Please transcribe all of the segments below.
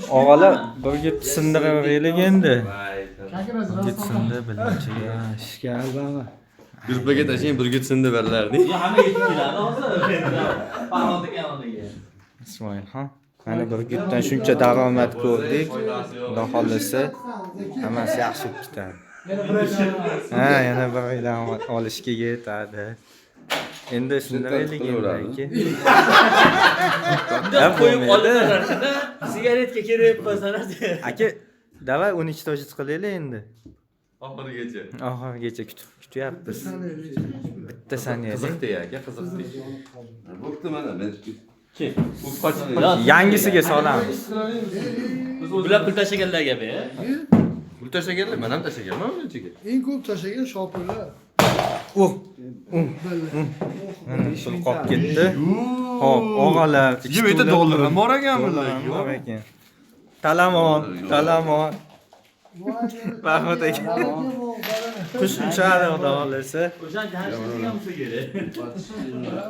Og'alar bir git sindirib endi. Git sindi bilinchiga. Gel baba. Bir paket açayım, bir git sindi verlerdi. Ya hamma yetib keladi hozir. Farhod yoniga. İsmoil ha. Mana bir gitdan shuncha daromad ko'rdik. Xudo xolasa hammasi yaxshi bo'lib ketadi. Ha, yana bir oydan olishga yetadi. Endi sindiraylik endi. Bunday qo'yib olaveradi. Sigaretga kerak bo'lsa-da. Aka, davay 12 to'shit qilaylik endi. Oxirigacha. Oxirigacha kutyapmiz. Bitta saniyada. Qiziqdi aka, qiziqdi. Bo'pti mana men. Kim? Yangisiga solamiz. Bular pul tashlaganlar gapi. Pul tashlaganlar, men ham tashlaganman bunchaga. Eng ko'p tashlagan shopirlar. Pul qolib ketdi. Hop, og'alar. $20 ham bor ekanmi? Bor ekan. Talamon. Rahmat aka. Qush uchadi xudo xolasa. O'shan jahannamga ham kerak.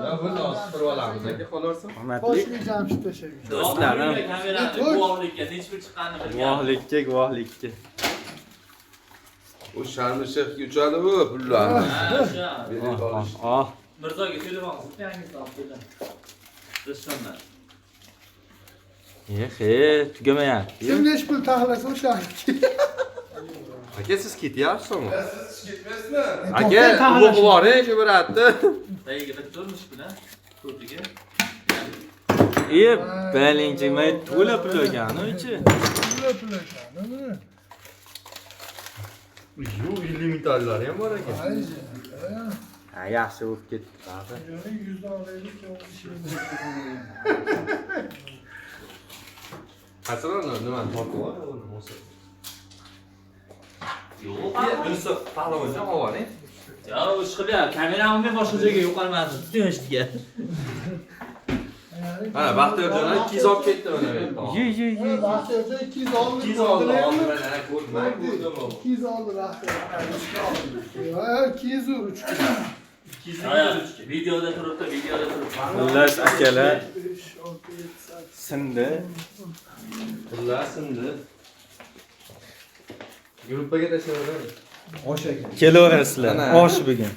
Ya buni ostirib olamiz aka, qolarsa. Hurmatli Toshkent Jamshid tashlagan. do'stlarim. Kamerani guvohlikka, nechi pul chiqqanini bilgan. Guvohlikka. O sharmi shayxga uchadi bu pullar. Ha, o'sha. Oh. Mirzoga telefon qilib yangisi olib keldim. Rishtondan. Tugamayapti. Kim necha pul taxlasa o'shaniki. Aka siz ketyapsizmi? Siz ketmaysizmi? Aka, Aka, bu bor shu biratni. Tagiga bitta turmush bilan ko'piga. Balinchimay to'la pul ekan, ichi. Pul ekan. Yu, 50 ming dollar ham bor ekan. Ha, yaxshi bo'lib ketdi. Yo'q, 100 dollarlik Qasrani nima tortib oladi? Yo'q. Bunisi pahlavoncha ovoring. Ya, chiqib kameramni boshqa joyga yo'qolmasin. Tushishga. Mana Baxtiyorjon 200 olib ketdi mana. Ye. Baxtiyorjon 200 oldi. 200 oldi, mana ko'rmay ko'rdim. 200 oldi Baxtiyorjon. Ha, 200 ur 3 kilo. 200 videoda turibdi. Xullas akalar sindi. Xullasindi. Gruppaga tashlayveradi. Osh ekan. Kelaverasizlar. Osh bugun.